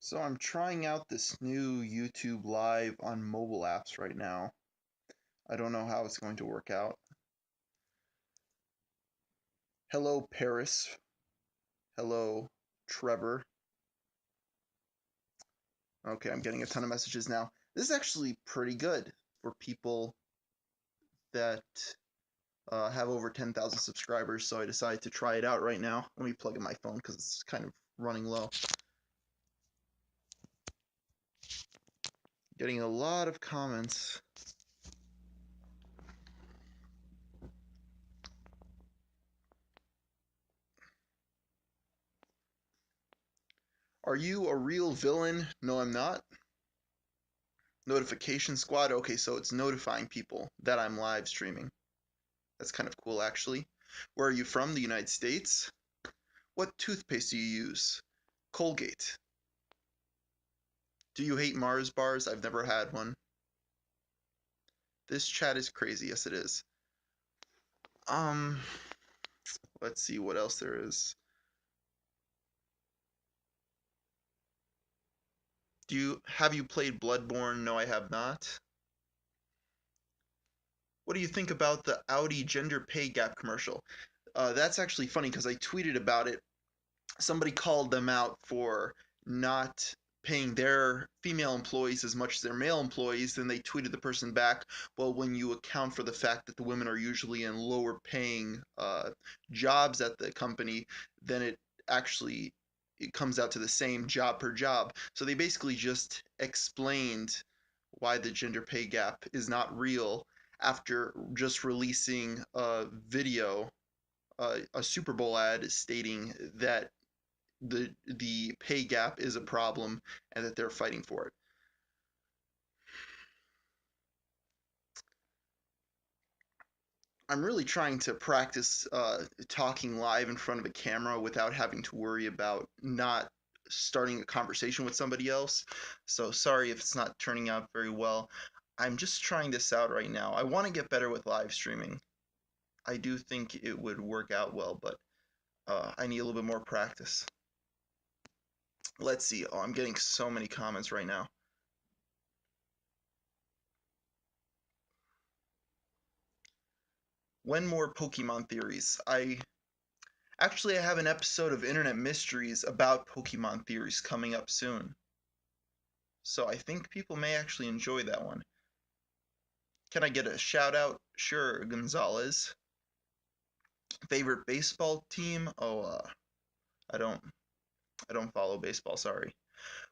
So I'm trying out this new YouTube Live on mobile apps right now. I don't know how it's going to work out. Hello, Paris. Hello, Trevor. Okay, I'm getting a ton of messages now. This is actually pretty good for people that have over 10,000 subscribers, so I decided to try it out right now. Let me plug in my phone because it's kind of running low. Getting a lot of comments. Are you a real villain? No, I'm not. Notification squad. Okay, so it's notifying people that I'm live streaming. That's kind of cool, actually. Where are you from? The United States? What toothpaste do you use? Colgate. Do you hate Mars bars? I've never had one. This chat is crazy. Yes, it is. Um, let's see what else there is. Have you played Bloodborne? No, I have not. What do you think about the Audi gender pay gap commercial? That's actually funny because I tweeted about it. Somebody called them out for not paying their female employees as much as their male employees. Then they tweeted the person back, well, when you account for the fact that the women are usually in lower paying jobs at the company, then it comes out to the same job per job. So they basically just explained why the gender pay gap is not real after just releasing a video, a Super Bowl ad stating that the pay gap is a problem and that they're fighting for it. I'm really trying to practice talking live in front of a camera without having to worry about not starting a conversation with somebody else. So sorry if it's not turning out very well. I'm just trying this out right now. I want to get better with live streaming. I do think it would work out well, but I need a little bit more practice. Let's see. Oh, I'm getting so many comments right now. When more Pokemon theories? I have an episode of Internet Mysteries about Pokemon theories coming up soon. So I think people may actually enjoy that one. Can I get a shout out? Sure, Gonzalez. Favorite baseball team? Oh, I don't I don't follow baseball, sorry.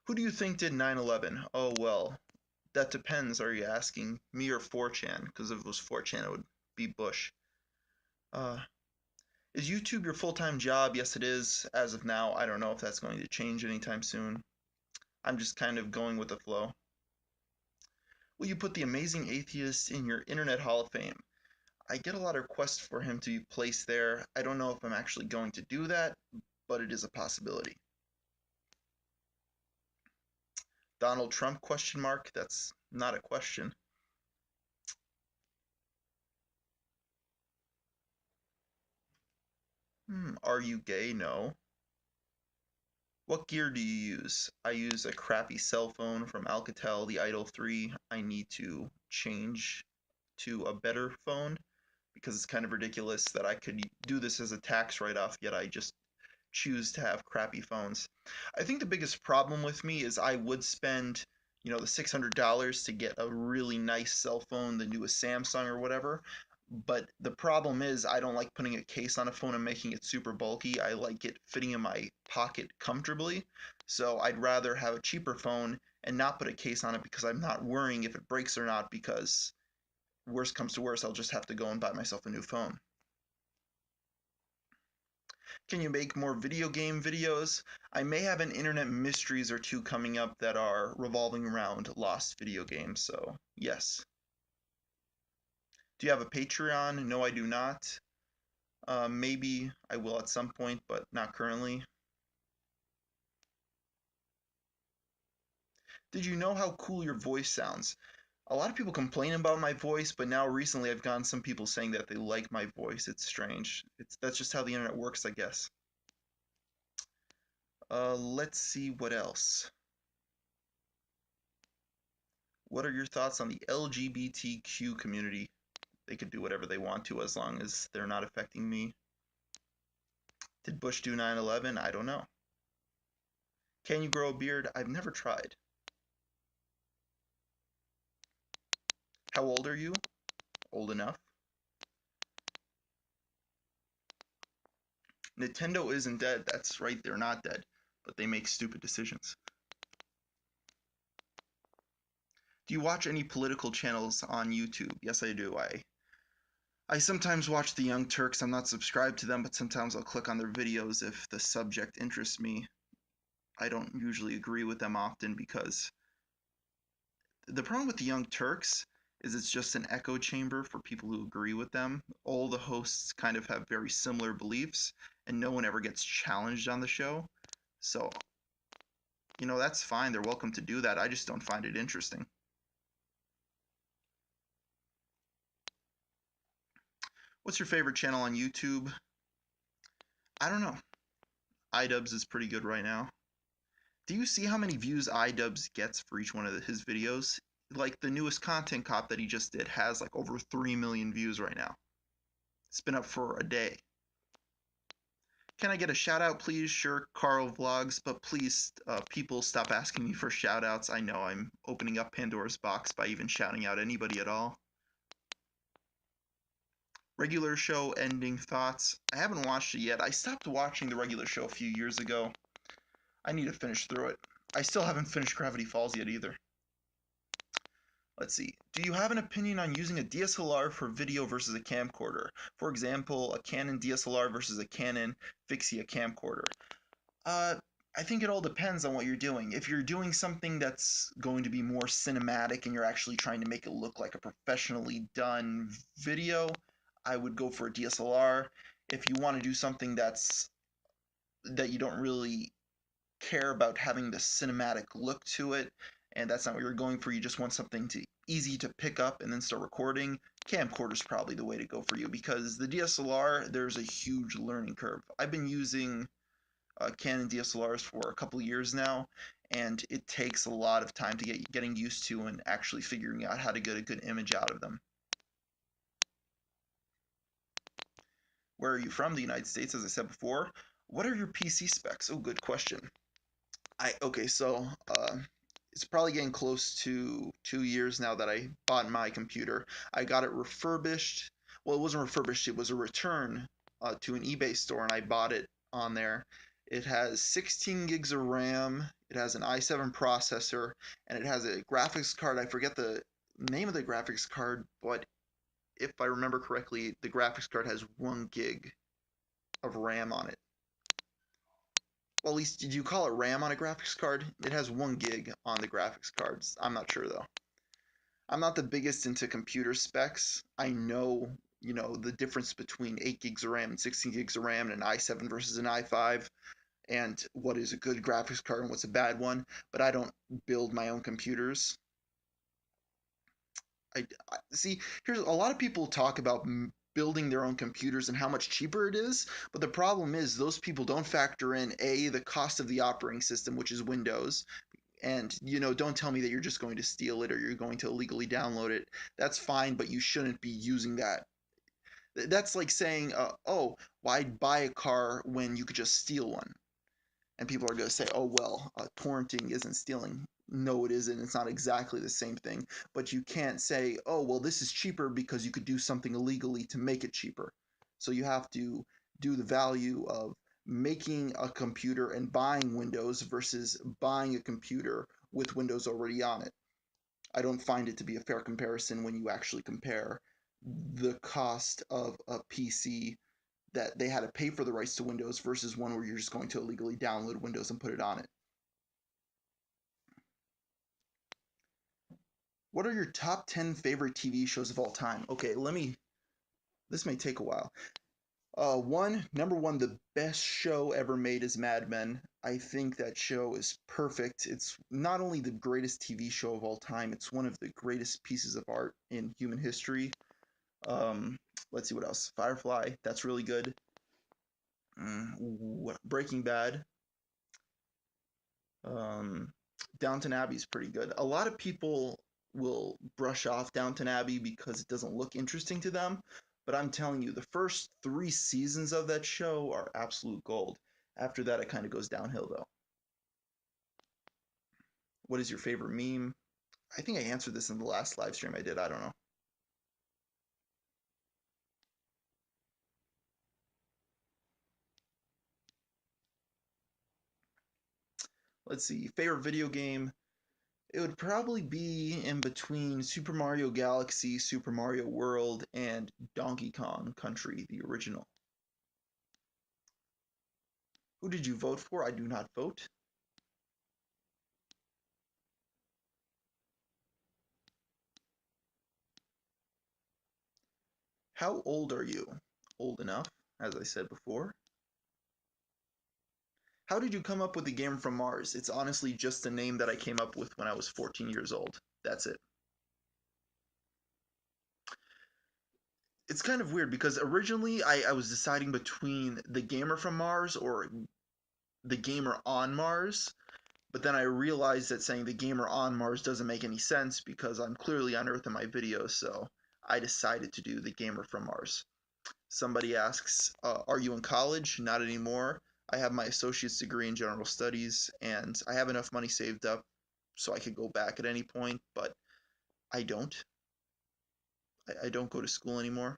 Who do you think did 9/11? Oh, well, that depends. Are you asking me or 4chan? Because if it was 4chan, it would be Bush. Uh, is YouTube your full-time job? Yes, it is. As of now, I don't know if that's going to change anytime soon. I'm just kind of going with the flow. Will you put the amazing atheist in your Internet Hall of Fame? I get a lot of requests for him to be placed there. I don't know if I'm actually going to do that, but it is a possibility. Donald Trump question mark? That's not a question. Are you gay? No. What gear do you use? I use a crappy cell phone from Alcatel, the Idol 3. I need to change to a better phone because it's kind of ridiculous that I could do this as a tax write-off, yet I just choose to have crappy phones. I think the biggest problem with me is I would spend, the $600 to get a really nice cell phone, the newest Samsung or whatever. But the problem is I don't like putting a case on a phone and making it super bulky. I like it fitting in my pocket comfortably. So I'd rather have a cheaper phone and not put a case on it because I'm not worrying if it breaks or not, because worst comes to worst, I'll just have to go and buy myself a new phone. Can you make more video game videos? I may have an internet mysteries or two coming up that are revolving around lost video games, so yes. Do you have a Patreon? No, I do not. Maybe I will at some point, but not currently. Did you know how cool your voice sounds? A lot of people complain about my voice, but now recently I've gotten some people saying that they like my voice. It's strange. That's just how the internet works, I guess. Let's see what else. What are your thoughts on the LGBTQ community? They could do whatever they want to as long as they're not affecting me. Did Bush do 9/11? I don't know. Can you grow a beard? I've never tried. How old are you? Old enough. Nintendo isn't dead. That's right, they're not dead. But they make stupid decisions. Do you watch any political channels on YouTube? Yes, I do. I sometimes watch the Young Turks. I'm not subscribed to them, but sometimes I'll click on their videos if the subject interests me. I don't usually agree with them often because the problem with the Young Turks is it's just an echo chamber for people who agree with them. All the hosts kind of have very similar beliefs, and no one ever gets challenged on the show. So, that's fine. They're welcome to do that. I just don't find it interesting. What's your favorite channel on YouTube? I don't know. iDubbbz is pretty good right now. Do you see how many views iDubbbz gets for each one of his videos? Like the newest content cop that he just did has like over 3 million views right now. It's been up for a day. Can I get a shout out, please? Sure, Carl Vlogs, but please, people, stop asking me for shout outs. I know I'm opening up Pandora's box by even shouting out anybody at all. Regular show ending thoughts. I haven't watched it yet. I stopped watching the regular show a few years ago. I need to finish through it. I still haven't finished Gravity Falls yet either. Let's see. Do you have an opinion on using a DSLR for video versus a camcorder? For example, a Canon DSLR versus a Canon Vixia camcorder. I think it all depends on what you're doing. If you're doing something that's going to be more cinematic and you're actually trying to make it look like a professionally done video, I would go for a DSLR. If you want to do something that you don't really care about having the cinematic look to it, and that's not what you're going for, you just want something easy to pick up and then start recording, camcorder's probably the way to go for you, because the DSLR, there's a huge learning curve. I've been using Canon DSLRs for a couple years now, and it takes a lot of time to getting used to and actually figuring out how to get a good image out of them. Where are you from? The United States, as I said before. What are your PC specs? Oh, good question. Okay, so it's probably getting close to 2 years now that I bought my computer. I got it refurbished. Well, it wasn't refurbished, it was a return to an eBay store, and I bought it on there. It has 16 gigs of RAM, it has an i7 processor, and it has a graphics card. I forget the name of the graphics card, but if I remember correctly, the graphics card has 1 gig of RAM on it. Well, at least, did you call it RAM on a graphics card? It has 1 gig on the graphics cards. I'm not sure though. I'm not the biggest into computer specs. I know, the difference between 8 gigs of RAM and 16 gigs of RAM and an i7 versus an i5, and what is a good graphics card and what's a bad one, but I don't build my own computers. I see. Here's a lot of people talk about building their own computers and how much cheaper it is, but the problem is those people don't factor in the cost of the operating system, which is Windows. And don't tell me that you're just going to steal it or you're going to illegally download it. That's fine, but you shouldn't be using that. That's like saying, oh, why buy a car when you could just steal one? And people are going to say, oh, well, torrenting isn't stealing. No, it isn't. It's not exactly the same thing. But you can't say, oh, well, this is cheaper because you could do something illegally to make it cheaper. So you have to do the value of making a computer and buying Windows versus buying a computer with Windows already on it. I don't find it to be a fair comparison when you actually compare the cost of a PC that they had to pay for the rights to Windows versus one where you're just going to illegally download Windows and put it on it. What are your top 10 favorite TV shows of all time? Okay, this may take a while. Number one, the best show ever made is Mad Men. I think that show is perfect. It's not only the greatest TV show of all time, it's one of the greatest pieces of art in human history. Let's see what else. Firefly, that's really good. Breaking Bad. Um, Downton Abbey is pretty good. A lot of people will brush off Downton Abbey because it doesn't look interesting to them. But I'm telling you, the first 3 seasons of that show are absolute gold. After that, it kind of goes downhill, though. What is your favorite meme? I think I answered this in the last live stream I did. I don't know. Let's see. Favorite video game? It would probably be in between Super Mario Galaxy, Super Mario World, and Donkey Kong Country, the original. Who did you vote for? I do not vote. How old are you? Old enough, as I said before. How did you come up with the Game from Mars? It's honestly just a name that I came up with when I was 14 years old. That's it. It's kind of weird because originally I was deciding between the Gamer from Mars or the Gamer on Mars, but then I realized that saying the Gamer on Mars doesn't make any sense because I'm clearly on Earth in my videos, so I decided to do the Gamer from Mars. Somebody asks, are you in college? Not anymore. I have my associate's degree in general studies, and I have enough money saved up so I could go back at any point, but I don't. I don't go to school anymore.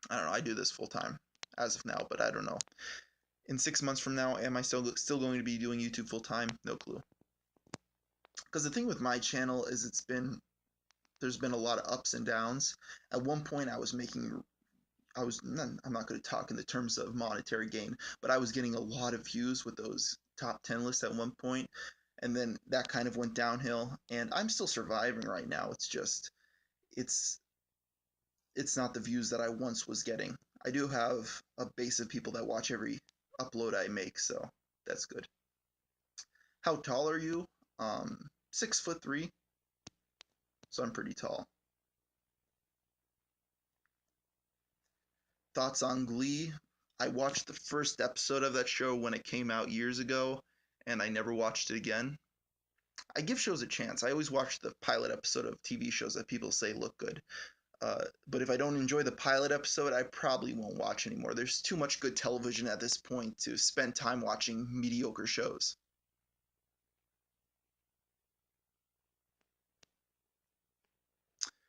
I don't know. I do this full time as of now, but I don't know. In 6 months from now, am I still going to be doing YouTube full time? No clue. Because the thing with my channel is there's been a lot of ups and downs. At one point, I'm not going to talk in the terms of monetary gain, but I was getting a lot of views with those top 10 lists at one point, and then that kind of went downhill, and I'm still surviving right now. It's just it's it's not the views that I once was getting. I do have a base of people that watch every upload I make, so that's good. How tall are you? 6'3", so I'm pretty tall. Thoughts on Glee? I watched the first episode of that show when it came out years ago, and I never watched it again. I give shows a chance. I always watch the pilot episode of TV shows that people say look good. But if I don't enjoy the pilot episode, I probably won't watch anymore. There's too much good television at this point to spend time watching mediocre shows.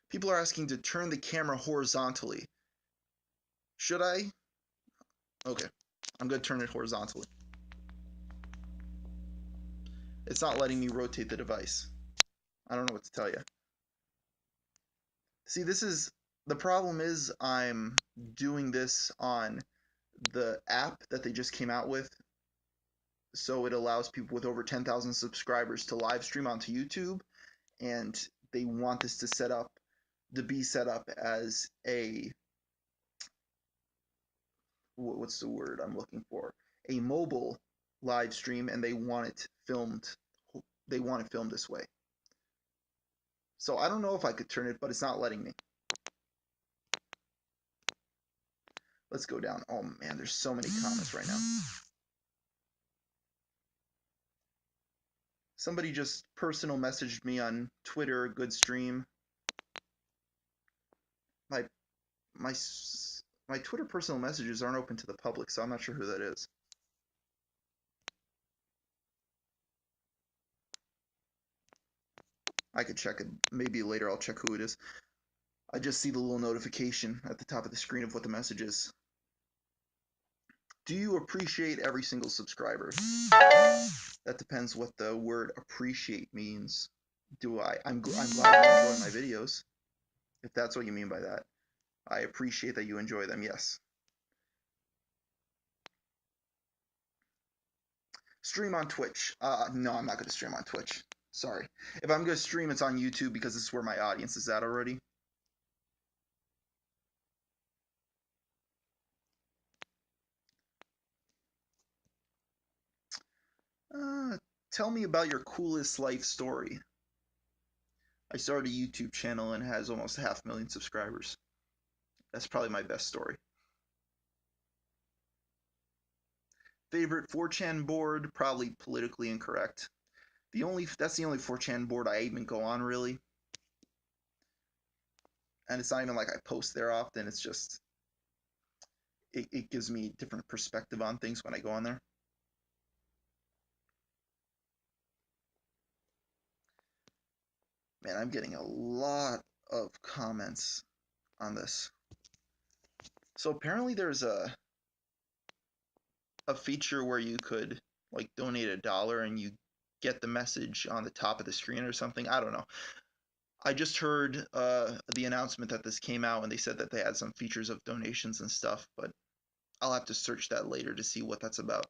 People are asking to turn the camera horizontally. Should I? Okay, I'm going to turn it horizontally. It's not letting me rotate the device. I don't know what to tell you. See, the problem is I'm doing this on the app that they just came out with, so it allows people with over 10,000 subscribers to live stream onto YouTube, and they want this to be set up as a, what's the word I'm looking for? A mobile live stream, and they want it filmed this way. So I don't know if I could turn it, but it's not letting me. Let's go down. Oh man, there's so many comments right now. Somebody just personal messaged me on Twitter, good stream. My my my Twitter personal messages aren't open to the public, so I'm not sure who that is. I could check it. Maybe later I'll check who it is. I just see the little notification at the top of the screen of what the message is. Do you appreciate every single subscriber? That depends what the word appreciate means. I'm glad you enjoy my videos, if that's what you mean by that. I appreciate that you enjoy them, yes. Stream on Twitch. No, I'm not going to stream on Twitch. Sorry. If I'm going to stream, it's on YouTube because this is where my audience is at already. Tell me about your coolest life story. I started a YouTube channel and has almost 500,000 subscribers. That's probably my best story. Favorite 4chan board? Probably politically incorrect. That's the only 4chan board I even go on, really. And it's not even like I post there often. It's just it gives me different perspective on things when I go on there. Man, I'm getting a lot of comments on this. So apparently there's a feature where you could like donate $1 and you get the message on the top of the screen or something. I don't know. I just heard the announcement that this came out and they said that they had some features of donations and stuff, but I'll have to search that later to see what that's about.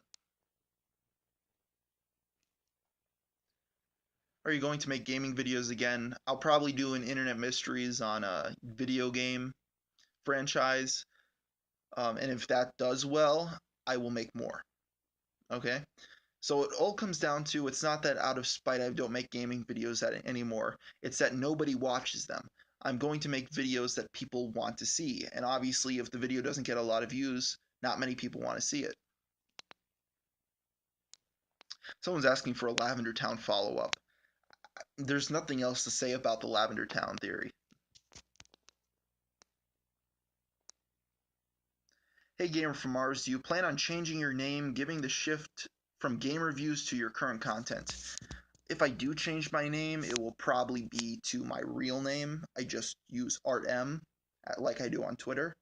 Are you going to make gaming videos again? I'll probably do an internet mysteries on a video game franchise, and if that does well, I will make more. Okay? So it all comes down to it's not that out of spite I don't make gaming videos anymore. It's that nobody watches them. I'm going to make videos that people want to see, and obviously if the video doesn't get a lot of views, not many people want to see it. Someone's asking for a Lavender Town follow-up. There's nothing else to say about the Lavender Town theory. Hey Gamer from Mars, do you plan on changing your name, giving the shift from game reviews to your current content? If I do change my name, it will probably be to my real name. I just use ArtM like I do on Twitter.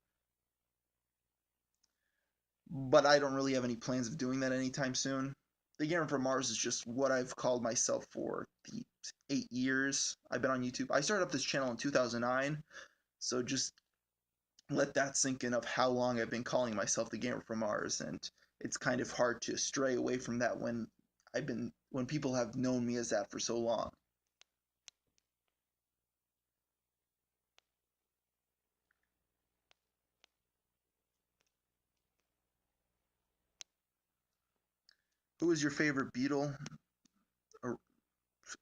But I don't really have any plans of doing that anytime soon. The Gamer from Mars is just what I've called myself for the 8 years I've been on YouTube. I started up this channel in 2009, so just let that sink in of how long I've been calling myself the Gamer from Mars, and it's kind of hard to stray away from that when people have known me as that for so long. Who is your favorite Beatle? Or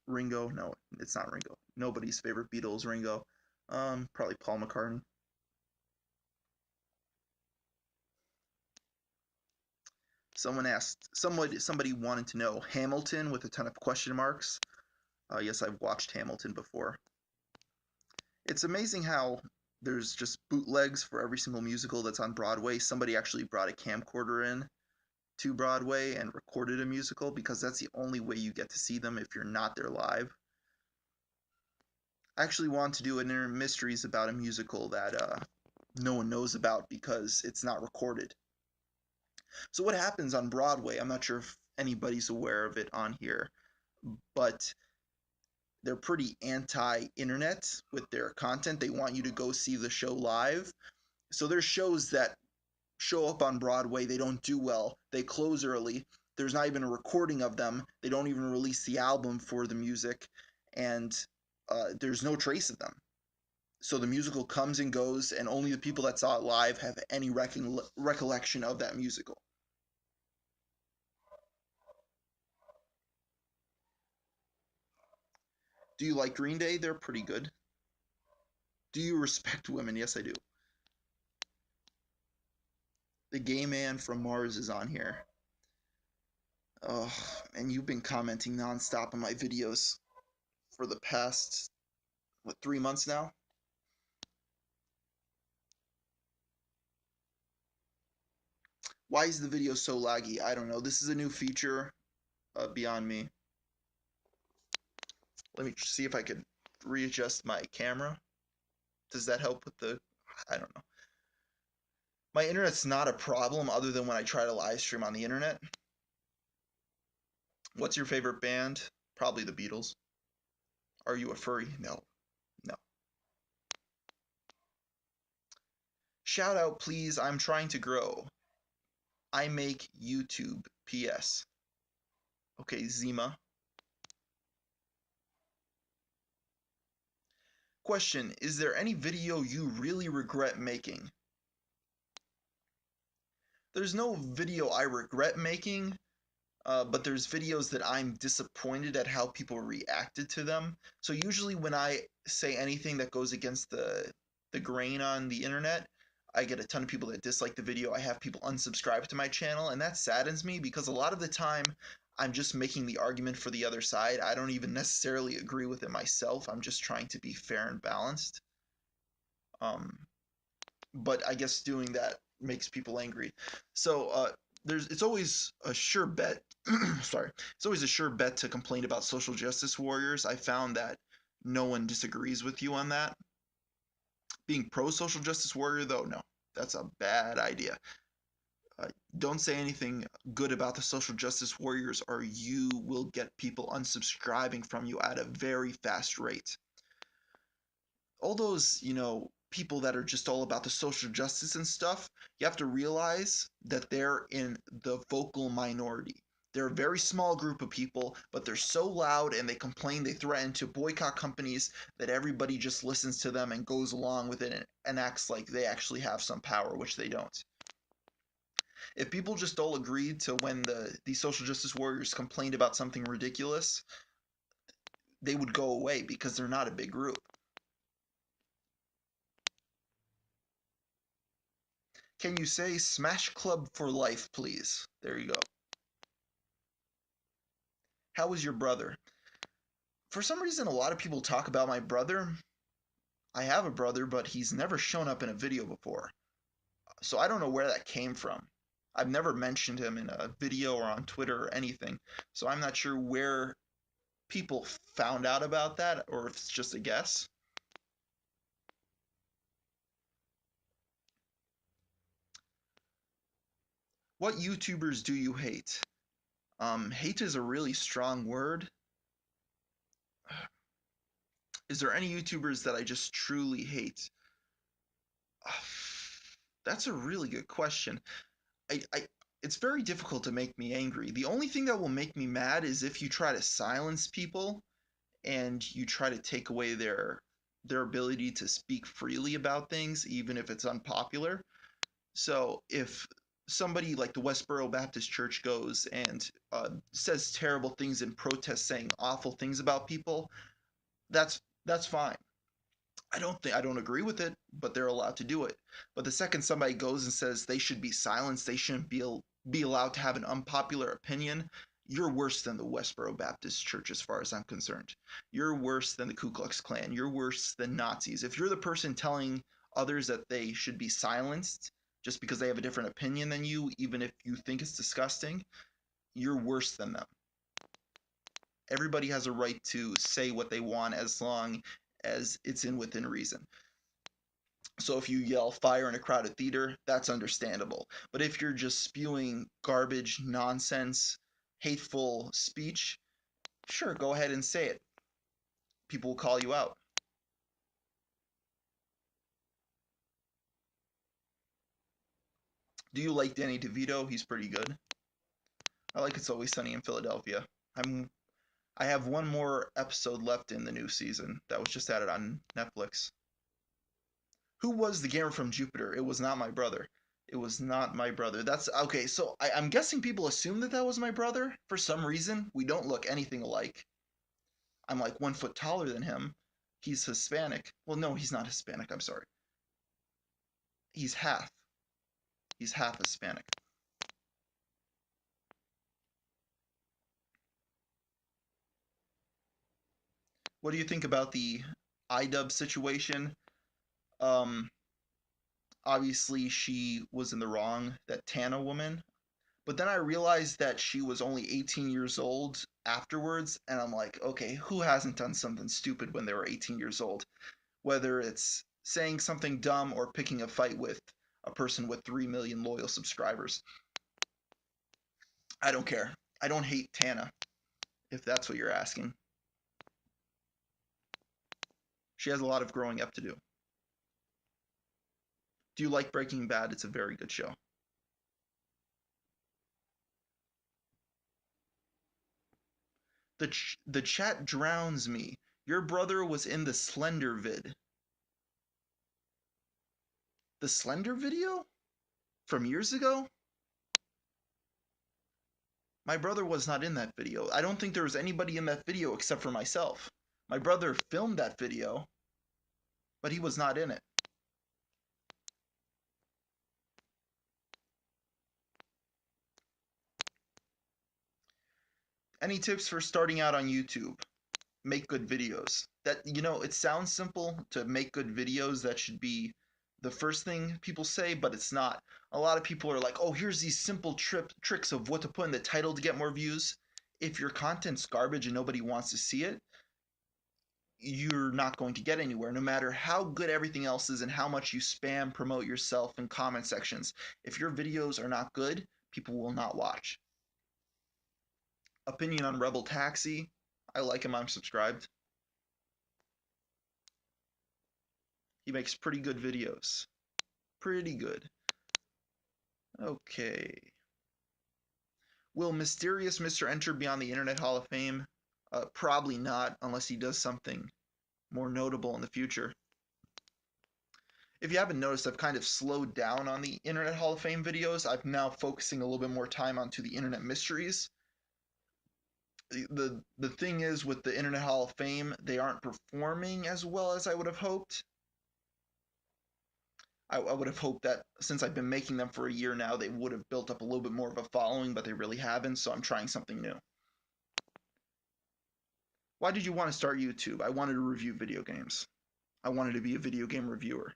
Ringo? No, it's not Ringo. Nobody's favorite Beatle is Ringo. Probably Paul McCartney. Someone asked, somebody wanted to know Hamilton with a ton of question marks. Yes, I've watched Hamilton before. It's amazing how there's just bootlegs for every single musical that's on Broadway. Somebody actually brought a camcorder in to Broadway and recorded a musical because that's the only way you get to see them if you're not there live. I actually want to do an mysteries about a musical that no one knows about because it's not recorded. So what happens on Broadway? I'm not sure if anybody's aware of it on here, but they're pretty anti-internet with their content. They want you to go see the show live. So there's shows that show up on Broadway, they don't do well, they close early. There's not even a recording of them. They don't even release the album for the music, and there's no trace of them. So the musical comes and goes, and only the people that saw it live have any recollection of that musical. Do you like Green Day? They're pretty good. Do you respect women? Yes, I do. The gay man from Mars is on here. Oh, and you've been commenting nonstop on my videos for the past, what, 3 months now? Why is the video so laggy? I don't know. This is a new feature beyond me. Let me see if I could readjust my camera. Does that help with the... I don't know. My internet's not a problem other than when I try to live stream on the internet. What's your favorite band? Probably the Beatles. Are you a furry? No. No. Shout out, please. I'm trying to grow. I make YouTube. PS. Okay, Zima. Question, is there any video you really regret making? There's no video I regret making, but there's videos that I'm disappointed at how people reacted to them. So usually when I say anything that goes against the grain on the internet, I get a ton of people that dislike the video. I have people unsubscribe to my channel, and that saddens me because a lot of the time I'm just making the argument for the other side. I don't even necessarily agree with it myself. I'm just trying to be fair and balanced. But I guess doing that makes people angry. So it's always a sure bet. Sorry, it's always a sure bet to complain about social justice warriors. I found that no one disagrees with you on that. Being pro social justice warrior, though, no, that's a bad idea. Uh, don't say anything good about the social justice warriors, or you will get people unsubscribing from you at a very fast rate. All those, people that are just all about the social justice and stuff, you have to realize that they're in the vocal minority. They're a very small group of people, but they're so loud and they complain, they threaten to boycott companies that everybody just listens to them and goes along with it and acts like they actually have some power, which they don't. If people just all agreed to when these social justice warriors complained about something ridiculous, they would go away because they're not a big group. Can you say Smash Club for life, please? There you go. How was your brother? For some reason, a lot of people talk about my brother. I have a brother, but he's never shown up in a video before. So I don't know where that came from. I've never mentioned him in a video or on Twitter or anything. So I'm not sure where people found out about that or if it's just a guess. What YouTubers do you hate? Hate is a really strong word. Is there any YouTubers that I just truly hate? That's a really good question. I it's very difficult to make me angry. The only thing that will make me mad is if you try to silence people and you try to take away their ability to speak freely about things, even if it's unpopular. So if somebody like the Westboro Baptist Church goes and says terrible things in protest, saying awful things about people, that's fine. I don't agree with it, but they're allowed to do it. But the second somebody goes and says they should be silenced, they shouldn't be allowed to have an unpopular opinion, you're worse than the Westboro Baptist Church as far as I'm concerned. You're worse than the Ku Klux Klan. You're worse than Nazis. If you're the person telling others that they should be silenced just because they have a different opinion than you, even if you think it's disgusting, you're worse than them. Everybody has a right to say what they want as long as it's within reason. So if you yell fire in a crowded theater, that's understandable. But if you're just spewing garbage, nonsense, hateful speech, sure, go ahead and say it. People will call you out. Do you like Danny DeVito? He's pretty good. I like It's Always Sunny in Philadelphia. I have one more episode left in the new season that was just added on Netflix. Who was the gamer from Jupiter? It was not my brother. It was not my brother. That's okay. So I'm guessing people assume that was my brother for some reason. We don't look anything alike. I'm like 1 foot taller than him. He's Hispanic. Well, no, he's not Hispanic. I'm sorry. He's half. He's half Hispanic. What do you think about the iDub situation? Um, Obviously she was in the wrong, that Tana woman. But then I realized that she was only 18 years old afterwards, and I'm like, okay, who hasn't done something stupid when they were 18 years old? Whether it's saying something dumb or picking a fight with a person with 3 million loyal subscribers. I don't care. I don't hate Tana, if that's what you're asking. She has a lot of growing up to do. Do you like Breaking Bad? It's a very good show. The chat drowns me. Your brother was in the Slender vid. The Slender video? From years ago? My brother was not in that video. I don't think there was anybody in that video except for myself. My brother filmed that video, but he was not in it. Any tips for starting out on YouTube? make good videos. That, it sounds simple to make good videos. That should be the first thing people say, but it's not. A lot of people are like, oh, here's these simple tricks of what to put in the title to get more views. If your content's garbage and nobody wants to see it, you're not going to get anywhere, no matter how good everything else is and how much you spam promote yourself in comment sections. If your videos are not good, people will not watch. Opinion on Rebel Taxi. I like him. I'm subscribed. He makes pretty good videos. Pretty good. Okay. Will Mysterious Mr. Enter be on the Internet Hall of Fame? Probably not, unless he does something more notable in the future. If you haven't noticed, I've kind of slowed down on the Internet Hall of Fame videos. I'm now focusing a little bit more time onto the Internet Mysteries. The thing is, with the Internet Hall of Fame, they aren't performing as well as I would have hoped. I would have hoped that since I've been making them for a year now, they would have built up a little bit more of a following, but they really haven't, so I'm trying something new. Why did you want to start YouTube? I wanted to review video games. I wanted to be a video game reviewer.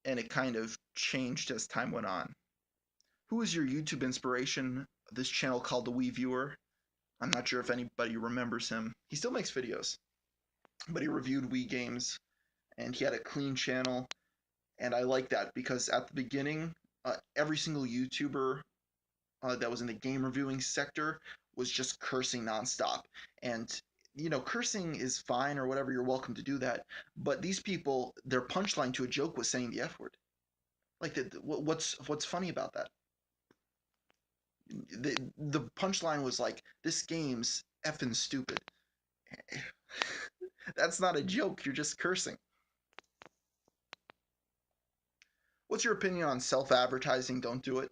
And it kind of changed as time went on. Who is your YouTube inspiration? This channel called The Wii Viewer. I'm not sure if anybody remembers him. He still makes videos, but he reviewed Wii games, and he had a clean channel, and I like that because at the beginning, every single YouTuber that was in the game reviewing sector was just cursing nonstop. And cursing is fine or whatever, you're welcome to do that. But these people, their punchline to a joke was saying the F word. Like, what's funny about that? The punchline was like, this game's effing stupid. That's not a joke, you're just cursing. What's your opinion on self-advertising? Don't do it.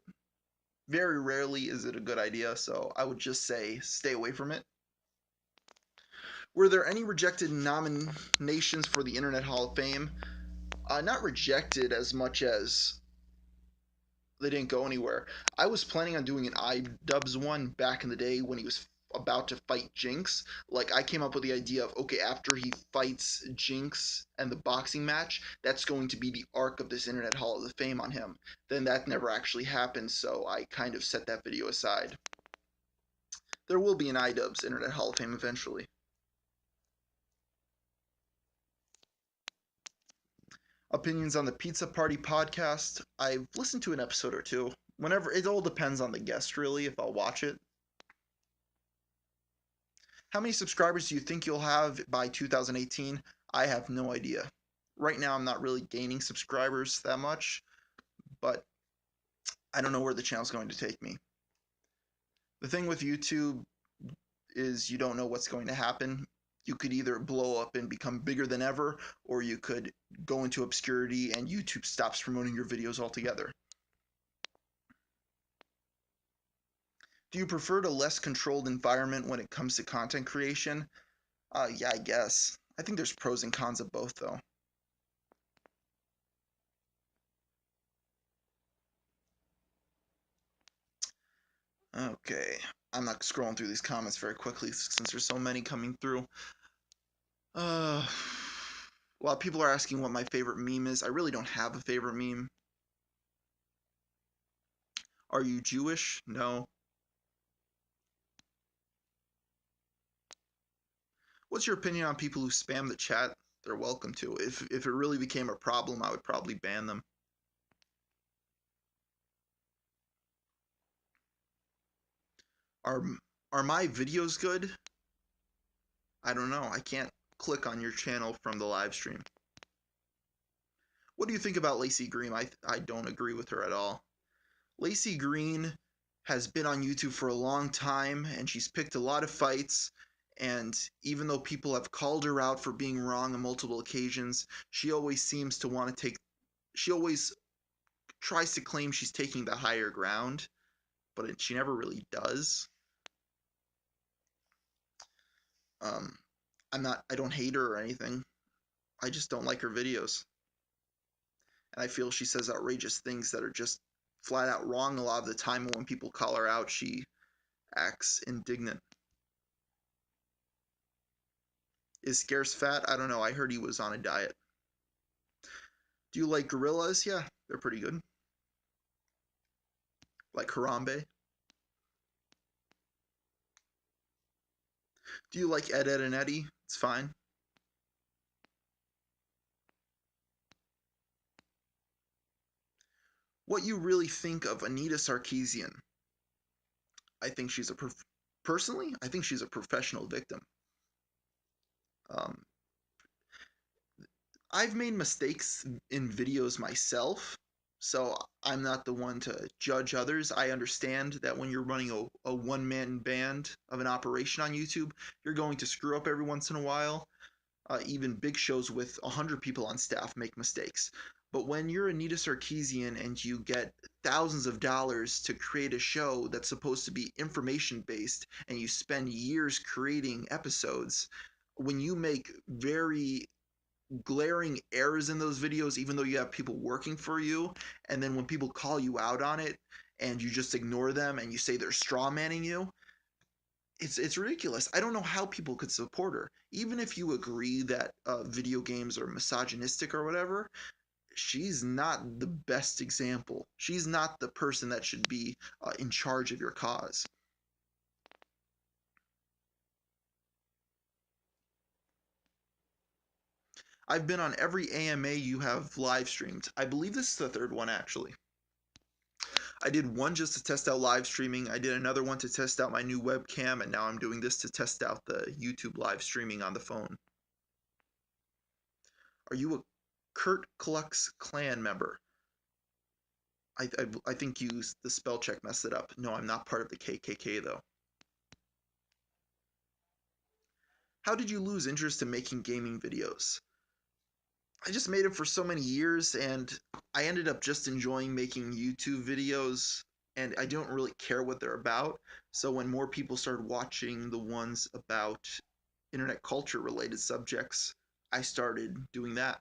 Very rarely is it a good idea, so I would just say stay away from it. Were there any rejected nominations for the Internet Hall of Fame? Not rejected as much as they didn't go anywhere. I was planning on doing an iDubbbz one back in the day when he was about to fight Jinx. Like, I came up with the idea of, okay, after he fights Jinx and the boxing match, that's going to be the arc of this Internet Hall of Fame on him. Then that never actually happened, so I kind of set that video aside. There will be an iDubbbz Internet Hall of Fame eventually. Opinions on the Pizza Party podcast. I've listened to an episode or two. Whenever, it all depends on the guest, really, if I'll watch it. How many subscribers do you think you'll have by 2018? I have no idea. Right now, I'm not really gaining subscribers that much, but I don't know where the channel's going to take me. The thing with YouTube is you don't know what's going to happen. You could either blow up and become bigger than ever, or you could go into obscurity and YouTube stops promoting your videos altogether. Do you prefer a less controlled environment when it comes to content creation? Yeah, I guess. I think there's pros and cons of both, though. Okay, I'm not scrolling through these comments very quickly since there's so many coming through. A lot of people are asking what my favorite meme is. I really don't have a favorite meme. Are you Jewish? No. What's your opinion on people who spam the chat? They're welcome to. If it really became a problem, I would probably ban them. Are my videos good? I don't know. I can't click on your channel from the live stream. What do you think about Lacey Green? I don't agree with her at all. Lacey Green has been on YouTube for a long time, and she's picked a lot of fights, and even though people have called her out for being wrong on multiple occasions, she always seems to want to she always tries to claim she's taking the higher ground, but she never really does. I don't hate her or anything. I just don't like her videos. And I feel she says outrageous things that are just flat out wrong a lot of the time, and when people call her out, she acts indignant. Is Scarce fat? I don't know. I heard he was on a diet. Do you like gorillas? Yeah, they're pretty good. Like Harambe. Do you like Ed, Ed, and Eddie? It's fine. What you really think of Anita Sarkeesian? I think she's a personally, I think she's a professional victim. Um, I've made mistakes in videos myself, so I'm not the one to judge others. I understand that when you're running a one-man band of an operation on YouTube, you're going to screw up every once in a while. Even big shows with 100 people on staff make mistakes. But when you're Anita Sarkeesian and you get thousands of dollars to create a show that's supposed to be information based and you spend years creating episodes, when you make very glaring errors in those videos, even though you have people working for you, and then when people call you out on it and you just ignore them and you say they're straw manning you, it's ridiculous. I don't know how people could support her. Even if you agree that video games are misogynistic or whatever, she's not the best example. She's not the person that should be in charge of your cause. I've been on every AMA you have live streamed. I believe this is the third one actually. I did one just to test out live streaming. I did another one to test out my new webcam, and now I'm doing this to test out the YouTube live streaming on the phone. Are you a Kurt Klux Klan member? I think you the spell check messed it up. No, I'm not part of the KKK though. How did you lose interest in making gaming videos? I just made it for so many years and I ended up just enjoying making YouTube videos and I don't really care what they're about. So when more people started watching the ones about internet culture related subjects, I started doing that.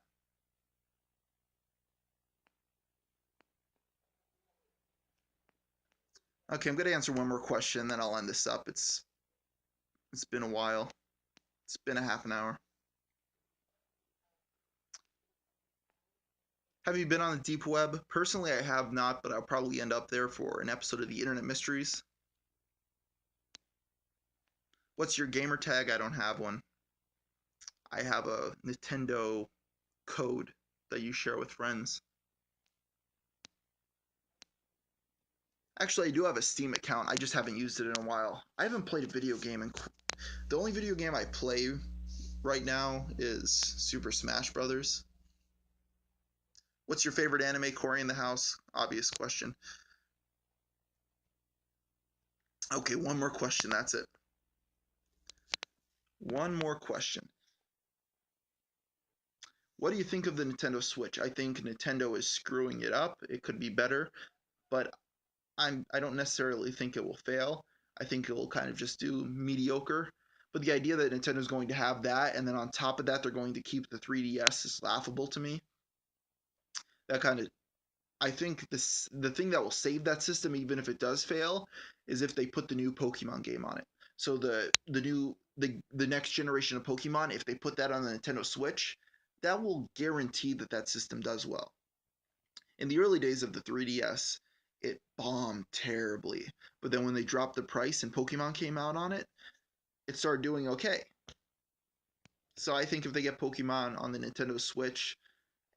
Okay, I'm gonna answer one more question, then I'll end this up. It's been a while. It's been a half an hour. Have you been on the deep web? Personally, I have not, but I'll probably end up there for an episode of the Internet Mysteries. What's your gamer tag? I don't have one. I have a Nintendo code that you share with friends. Actually, I do have a Steam account. I just haven't used it in a while. I haven't played a video game, and the only video game I play right now is Super Smash Brothers. What's your favorite anime? Cory in the House? Obvious question. Okay, one more question. That's it. One more question. What do you think of the Nintendo Switch? I think Nintendo is screwing it up. It could be better, but I don't necessarily think it will fail. I think it will kind of just do mediocre. But the idea that Nintendo's going to have that, and then on top of that, they're going to keep the 3DS is laughable to me. That kind of, I think the thing that will save that system, even if it does fail, is if they put the new Pokemon game on it. So the next generation of Pokemon, if they put that on the Nintendo Switch, that will guarantee that that system does well. In the early days of the 3DS, it bombed terribly. But then when they dropped the price and Pokemon came out on it, it started doing okay. So I think if they get Pokemon on the Nintendo Switch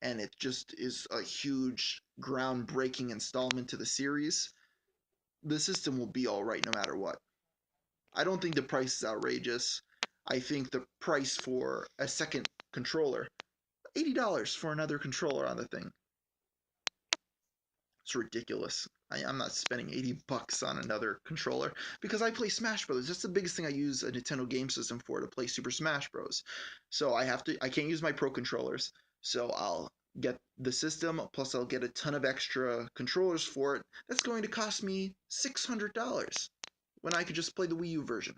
and it just is a huge groundbreaking installment to the series, the system will be all right no matter what. I don't think the price is outrageous. I think the price for a second controller, $80 for another controller on the thing. It's ridiculous. I'm not spending $80 on another controller because I play Smash Bros. That's the biggest thing I use a Nintendo game system for, to play Super Smash Bros. So I can't use my Pro controllers. So I'll get the system, plus I'll get a ton of extra controllers for it. That's going to cost me $600 when I could just play the Wii U version.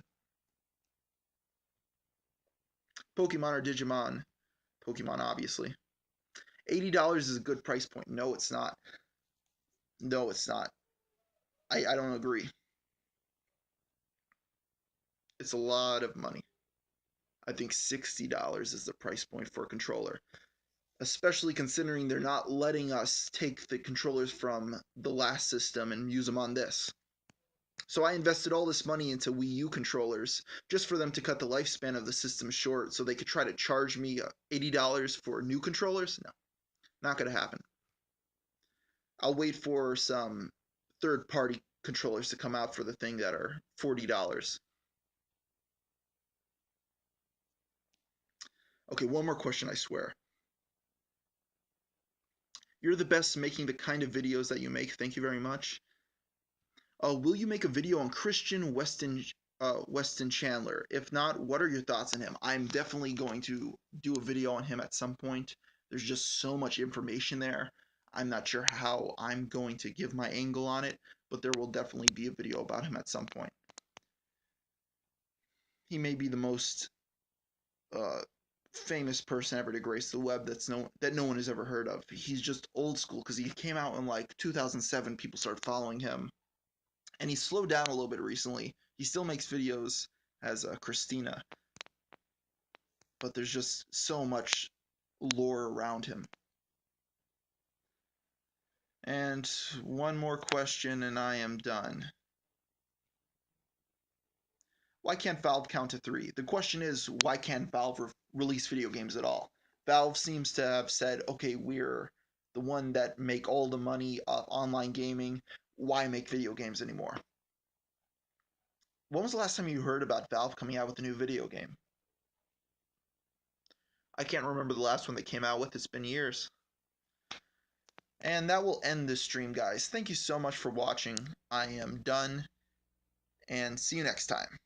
Pokemon or Digimon? Pokemon, obviously. $80 is a good price point. No, it's not. No, it's not. I don't agree. It's a lot of money. I think $60 is the price point for a controller, especially considering they're not letting us take the controllers from the last system and use them on this. So I invested all this money into Wii U controllers just for them to cut the lifespan of the system short so they could try to charge me $80 for new controllers? No, not going to happen. I'll wait for some third party controllers to come out for the thing that are $40. Okay, one more question, I swear. You're the best making the kind of videos that you make. Thank you very much. Will you make a video on Christian Weston Chandler? If not, what are your thoughts on him? I'm definitely going to do a video on him at some point. There's just so much information there. I'm not sure how I'm going to give my angle on it, but there will definitely be a video about him at some point. He may be the most uh, famous person ever to grace the web that no one has ever heard of. He's just old school because he came out in like 2007. People started following him, and he slowed down a little bit recently. He still makes videos as Christina, but there's just so much lore around him. And one more question, and I am done. Why can't Valve count to 3? The question is, why can't Valve release video games at all? Valve seems to have said, okay, we're the one that make all the money off online gaming. Why make video games anymore? When was the last time you heard about Valve coming out with a new video game? I can't remember the last one they came out with. It's been years. And that will end this stream, guys. Thank you so much for watching. I am done, and see you next time.